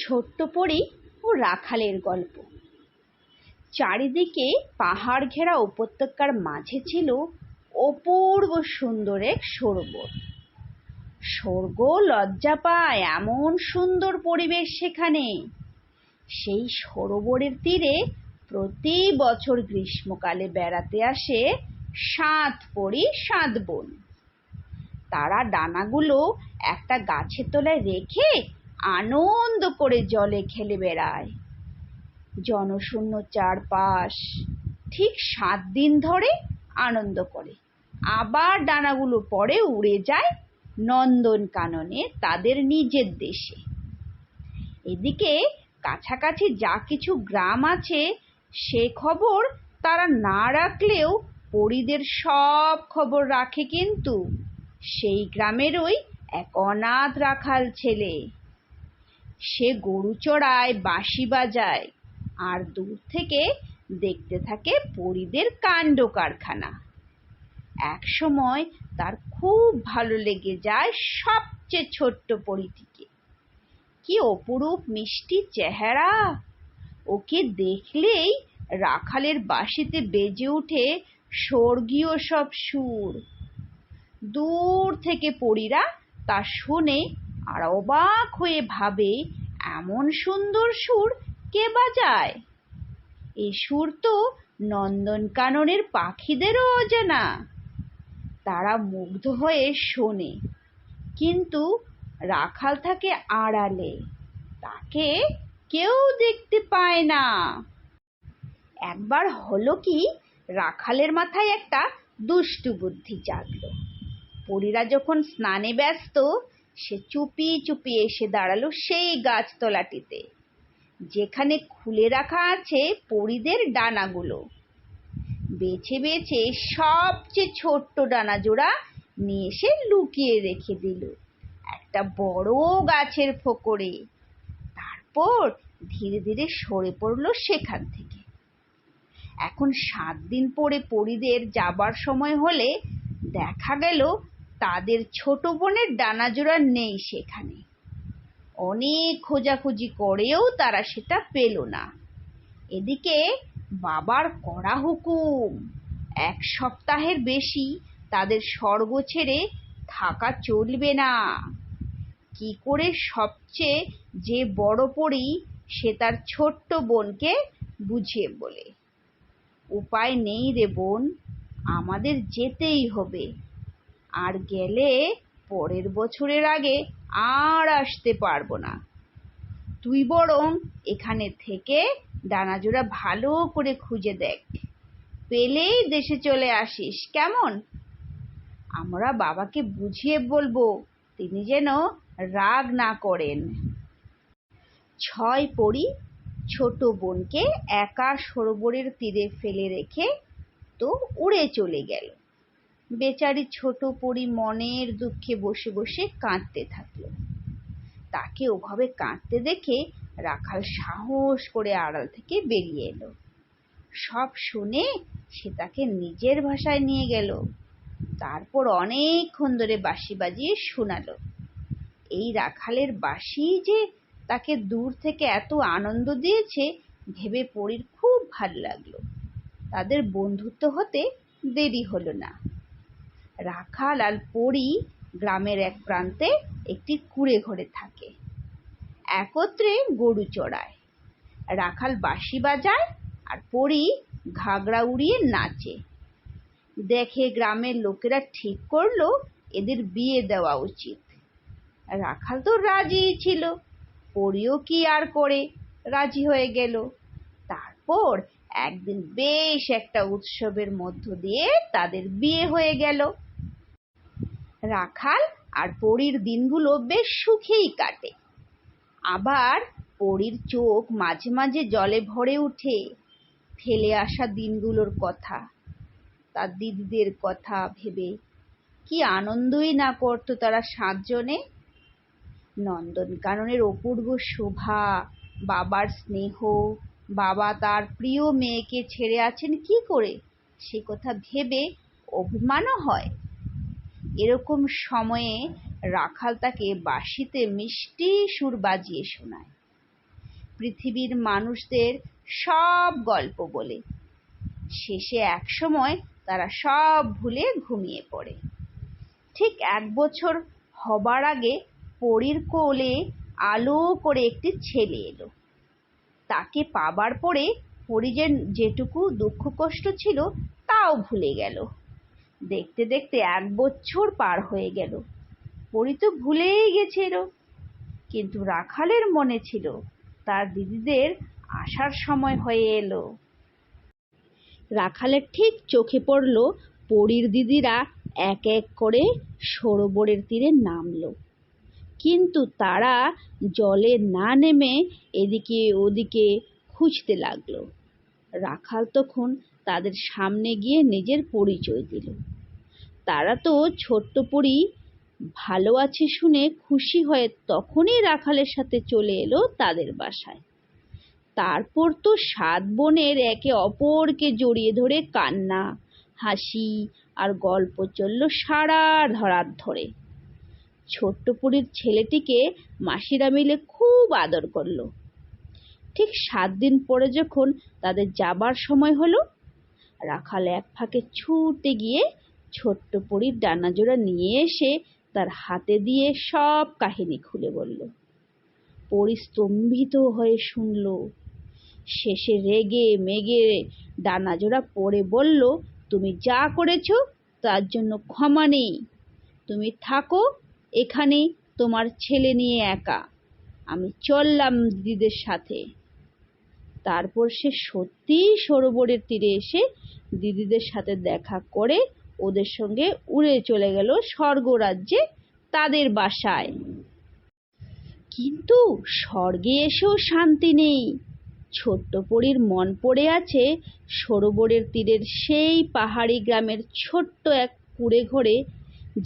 ছোট্ট পরী ও রাখালের গল্প। চারিদিকে পাহাড় ঘেরা উপত্যকার মাঝে ছিল অপূর্ব সুন্দর এক সরোবর। স্বর্গ লজ্জা পায় এমন সুন্দর পরিবেশ সেখানে। সেই সরোবরের তীরে প্রতি বছর গ্রীষ্মকালে বেড়াতে আসে 7 পরী 7 বোন। তারা ডানাগুলো একটা গাছের তলায় রেখে আনন্দ করে জলে খেলে বেড়ায়। জনশূন্য চারপাশ। ঠিক 7 দিন ধরে আনন্দ করে, আবার ডানাগুলো পরে উড়ে যায় নন্দনকাননে, তাদের নিজের দেশে। এদিকে কাছাকাছি যা কিছু গ্রাম আছে সে খবর তারা না রাখলেও পরীদের সব খবর রাখে কিন্তু সেই গ্রামেরই এক অনাথ রাখাল ছেলে। সে গরু চড়ায়, বাঁশি বাজায় আর দূর থেকে দেখতে থাকে পরীদের কাণ্ড কারখানা। এক সময় তার খুব ভালো লেগে যায় সবচেয়ে ছোট্ট পরীটিকে। কি অপরূপ মিষ্টি চেহারা! ওকে দেখলেই রাখালের বাঁশিতে বেজে ওঠে স্বর্গীয় সব সুর। দূর থেকে পরীরা তা শুনে আর অবাক হয়ে ভাবে, এমন সুন্দর সুর কে বাজায়? এই সুর তো নন্দনকাননের পাখিদেরও অজানা। তারা মুগ্ধ হয়ে শোনে, কিন্তু রাখাল থাকে আড়ালে, তাকে কেউ দেখতে পায় না। একবার হলো কি, রাখালের মাথায় একটা দুষ্টু বুদ্ধি জাগলো। পরীরা যখন স্নানে ব্যস্ত, সে চুপি চুপি এসে দাঁড়ালো সেই গাছতলাটিতে যেখানে খুলে রাখা আছে পরীদের ডানাগুলো। বেছে বেছে সবচেয়ে ছোট্ট ডানা জোড়া নিয়ে এসে লুকিয়ে রেখে দিল একটা বড় গাছের ফোকরে। তারপর ধীরে ধীরে সরে পড়ল সেখান থেকে। এখন 7 দিন পরে পরীদের যাবার সময় হলে দেখা গেল তাদের ছোট বোনের ডানা জোড়া নেই সেখানে। অনেক খোঁজাখুঁজি করেও তারা সেটা পেল না। এদিকে বাবার কড়া হুকুম, 1 সপ্তাহের বেশি তাদের স্বর্গ ছেড়ে থাকা চলবে না। কি করে সবচেয়ে যে বড় পরী সে তার ছোট্ট বোনকে বুঝিয়ে বলে, উপায় নেই রে বোন, আমাদের যেতেই হবে, আর গেলে পরের বছরের আগে আর আসতে পারবো না। তুই বরং এখানে থেকে ডানাজোড়া ভালো করে খুঁজে দেখ, পেলেই দেশে চলে আসিস, কেমন? আমরা বাবাকে বুঝিয়ে বলবো, তিনি যেন রাগ না করেন। 6 পরী ছোট বোনকে একা সরোবরের তীরে ফেলে রেখে তো উড়ে চলে গেল। বেচারি ছোট পরী মনের দুঃখে বসে বসে কাঁদতে থাকলো। তাকে ওভাবে কাঁদতে দেখে রাখাল সাহস করে আড়াল থেকে বেরিয়ে এলো। সব শুনে সে তাকে নিজের ভাষায় নিয়ে গেল। তারপর অনেকক্ষণ ধরে বাঁশি বাজিয়ে শোনালো। এই রাখালের বাঁশি যে তাকে দূর থেকে এত আনন্দ দিয়েছে ভেবে পরীর খুব ভালো লাগলো। তাদের বন্ধুত্ব হতে দেরি হলো না। রাখাল আর পরী গ্রামের এক প্রান্তে একটি কুঁড়ে ঘরে থাকে। একত্রে গরু চড়ায়। রাখাল বাঁশি বাজায় আর পরী ঘাগরা উড়িয়ে নাচে। দেখে গ্রামের লোকেরা ঠিক করলো এদের বিয়ে দেওয়া উচিত। রাখাল তো রাজি ছিল, পরীও কি আর করে রাজি হয়ে গেল। তারপর একদিন বেশ একটা উৎসবের মধ্য দিয়ে তাদের বিয়ে হয়ে গেল। রাখাল আর পরীর দিনগুলো বেশ সুখেই কাটে। আবার পরীর চোখ মাঝে মাঝে জলে ভরে ওঠে ফেলে আসা দিনগুলোর কথা, তার দিদিদের কথা ভেবে। কি আনন্দই না করতো তারা 7 জনে। নন্দনকাননের অপূর্ব শোভা, বাবার স্নেহ, বাবা তার প্রিয় মেয়েকে ছেড়ে আছেন কি করে সে কথা ভেবে অভিমানও হয়। এরকম সময়ে রাখাল তাকে বাঁশিতে মিষ্টি সুর বাজিয়ে শোনায়। পৃথিবীর মানুষদের সব গল্প বলে। শেষে একসময় তারা সব ভুলে ঘুমিয়ে পড়ে। ঠিক 1 বছর হবার আগে পরীর কোলে আলো করে একটি ছেলে এলো। তাকে পাবার পরে পরী যেটুকু দুঃখ কষ্ট ছিল তাও ভুলে গেল। দেখতে দেখতে 1 বছর পার হয়ে গেল। পরী তো ভুলেই গেছিল, কিন্তু রাখালের মনে ছিল তার দিদিদের আসার সময় হয়ে এলো। রাখালের ঠিক চোখে পড়ল পরীর দিদিরা এক এক করে সরোবরের তীরে নামলো, কিন্তু তারা জলে না নেমে এদিকে ওদিকে খুঁজতে লাগলো। রাখাল তখন তাদের সামনে গিয়ে নিজের পরিচয় দিল। তারা তো ছোট্ট পরী ভালো আছে শুনে খুশি হয়ে তখনই রাখালের সাথে চলে এলো তাদের বাসায়। তারপর তো 7 বোনের একে অপরকে জড়িয়ে ধরে কান্না, হাসি আর গল্প চলল সারা রাত ধরে। ছোট্ট পরীর ছেলেটিকে মাসিরা মিলে খুব আদর করলো। ঠিক 7 দিন পরে যখন তাদের যাবার সময় হলো, রাখাল এক ফাঁকে ছুটে গিয়ে ছোট্ট পরীর ডানাজোড়া নিয়ে এসে তার হাতে দিয়ে সব কাহিনী খুলে বলল। পরী স্তম্ভিত হয়ে শুনল। শেষে রেগে মেগে ডানাজোড়া পরে বলল, তুমি যা করেছো তার জন্য ক্ষমা নেই। তুমি থাকো এখানে তোমার ছেলে নিয়ে একা, আমি চললাম দিদিদের সাথে। তারপর সে সত্যিই সরোবরের তীরে এসে দিদিদের সাথে দেখা করে ওদের সঙ্গে উড়ে চলে গেল স্বর্গরাজ্যে তাদের বাসায়। কিন্তু স্বর্গে এসেও শান্তি নেই। ছোট্ট পরীর মন পড়ে আছে সরোবরের তীরের সেই পাহাড়ি গ্রামের ছোট্ট এক কুঁড়ে ঘরে,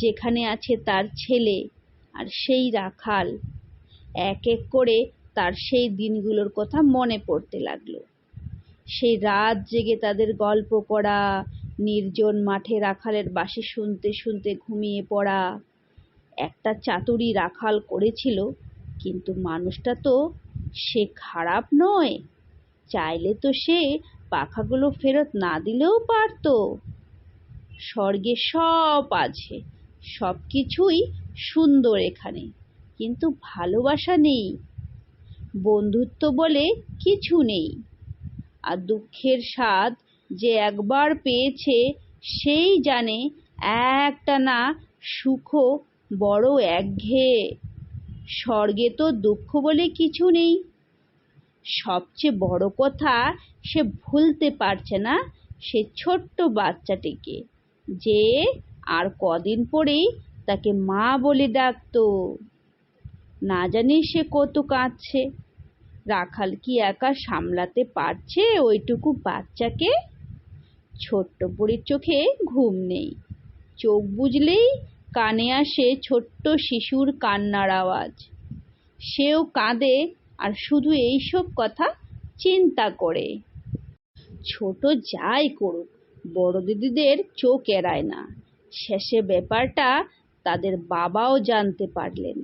যেখানে আছে তার ছেলে আর সেই রাখাল। এক এক করে তার সেই দিনগুলোর কথা মনে পড়তে লাগলো। সেই রাত জেগে তাদের গল্প করা, নির্জন মাঠে রাখালের বাঁশি শুনতে শুনতে ঘুমিয়ে পড়া। একটা চাতুরি রাখাল করেছিল, কিন্তু মানুষটা তো সে খারাপ নয়। চাইলে তো সে পাখাগুলো ফেরত না দিলেও পারতো। স্বর্গে সব আছে, সব কিছুই সুন্দর এখানে, কিন্তু ভালোবাসা নেই, বন্ধুত্ব বলে কিছু নেই। আর দুঃখের স্বাদ যে একবার পেয়েছে সেই জানে একটানা সুখও বড় একঘেয়ে। স্বর্গে তো দুঃখ বলে কিছু নেই। সবচেয়ে বড় কথা, সে ভুলতে পারছে না সে ছোট্ট বাচ্চাটিকে, যে আর কদিন পরেই তাকে মা বলে ডাকতো। না জানি সে কত কাঁদছে। রাখাল কি একা সামলাতে পারছে ওইটুকু বাচ্চাকে? ছোট্ট পরীর চোখে ঘুম নেই। চোখ বুজলেই কানে আসে ছোট্ট শিশুর কান্নার আওয়াজ। সেও কাঁদে আর শুধু এইসব কথা চিন্তা করে। ছোট যাই করুক, বড় দিদিদের চোখ এড়ায় না। শেষে ব্যাপারটা তাদের বাবাও জানতে পারলেন।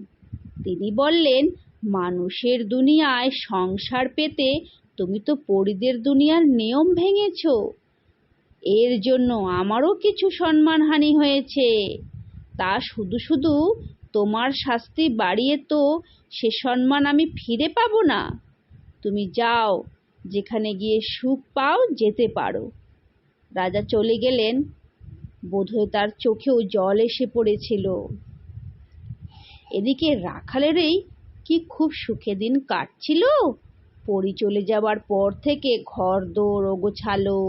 তিনি বললেন, মানুষের দুনিয়ায় সংসার পেতে তুমি তো পরীদের দুনিয়ার নিয়ম ভেঙেছ। এর জন্য আমারও কিছু সম্মানহানি হয়েছে। তা শুধু শুধু তোমার শাস্তি বাড়িয়ে তো সে সম্মান আমি ফিরে পাবো না। তুমি যাও, যেখানে গিয়ে সুখ পাও যেতে পারো। রাজা চলে গেলেন। বোধহয় তার চোখেও জল এসে পড়েছিল। এদিকে রাখালেরই কি খুব সুখে দিন কাটছিল। পরী চলে যাবার পর থেকে ঘরদোর ওগোছালো।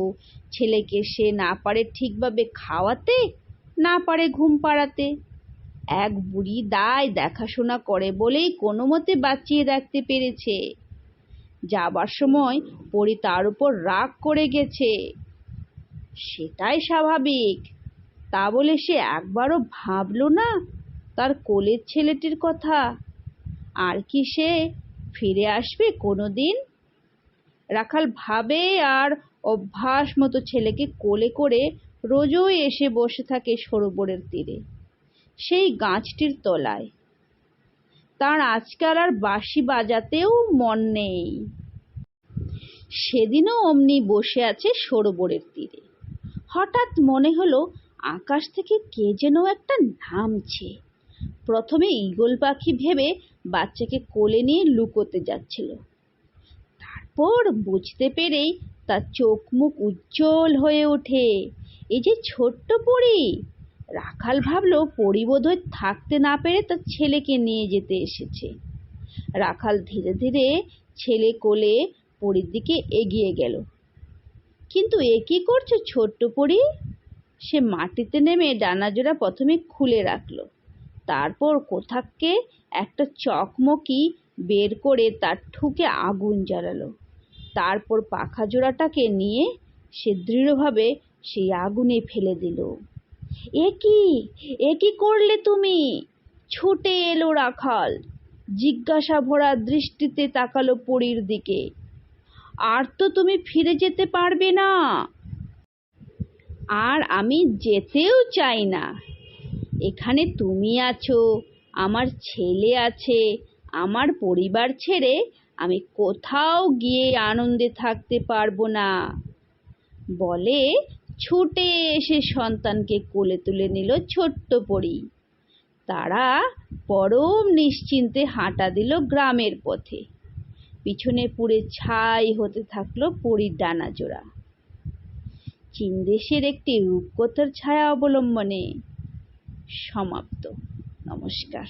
ছেলেকে সে না পারে ঠিকভাবে খাওয়াতে, না পারে ঘুম পাড়াতে। এক বুড়ি দায় দেখাশোনা করে বলেই কোনো মতে বাঁচিয়ে রাখতে পেরেছে। যাবার সময় পরী তার উপর রাগ করে গেছে, সেটাই স্বাভাবিক। তা বলে সে একবারও ভাবলো না তার কোলের ছেলেটির কথা। আর কি সে ফিরে আসবে কোনো দিন? রাখাল ভাবে আর অভ্যাস মতো ছেলেকে কোলে করে রোজই এসে বসে থাকে সরোবরের তীরে, সেই গাছটির তলায়। তার আজকাল আর বাঁশি বাজাতেও মন নেই। সেদিনও অমনি বসে আছে সরোবরের তীরে। হঠাৎ মনে হলো আকাশ থেকে কে যেন একটা নামছে। প্রথমে ঈগল পাখি ভেবে বাচ্চাকে কোলে নিয়ে লুকোতে যাচ্ছিল, তারপর বুঝতে পেরেই তার চোখ মুখ উজ্জ্বল হয়ে ওঠে। এই যে ছোট্ট পরী! রাখাল ভাবলো পরী বোধহয় থাকতে না পেরে তার ছেলেকে নিয়ে যেতে এসেছে। রাখাল ধীরে ধীরে ছেলে কোলে পরীর দিকে এগিয়ে গেল। কিন্তু এ কি করছো ছোট্ট পরী? সে মাটিতে নেমে ডানাজোড়া প্রথমে খুলে রাখলো, তারপর কোত্থেকে একটা চকমকি বের করে তার ঠুকে আগুন জ্বালালো। তারপর পাখা জোড়াটাকে নিয়ে সে দৃঢ়ভাবে সেই আগুনে ফেলে দিল। এ কি করলে তুমি? ছুটে এলো রাখাল, জিজ্ঞাসা ভরা দৃষ্টিতে তাকালো পরীর দিকে। আর তো তুমি ফিরে যেতে পারবে না। আর আমি যেতেও চাই না। এখানে তুমি আছো, আমার ছেলে আছে, আমার পরিবার ছেড়ে আমি কোথাও গিয়ে আনন্দে থাকতে পারবো না বলে ছুটে এসে সন্তানকে কোলে তুলে নিল ছোট্ট পরী। তারা পরম নিশ্চিন্তে হাঁটা দিল গ্রামের পথে। পিছনে পুড়ে ছাই হতে থাকলো পরীর ডানাজোড়া। চীন দেশের একটি রূপকথার ছায়া অবলম্বনে সমাপ্ত। নমস্কার।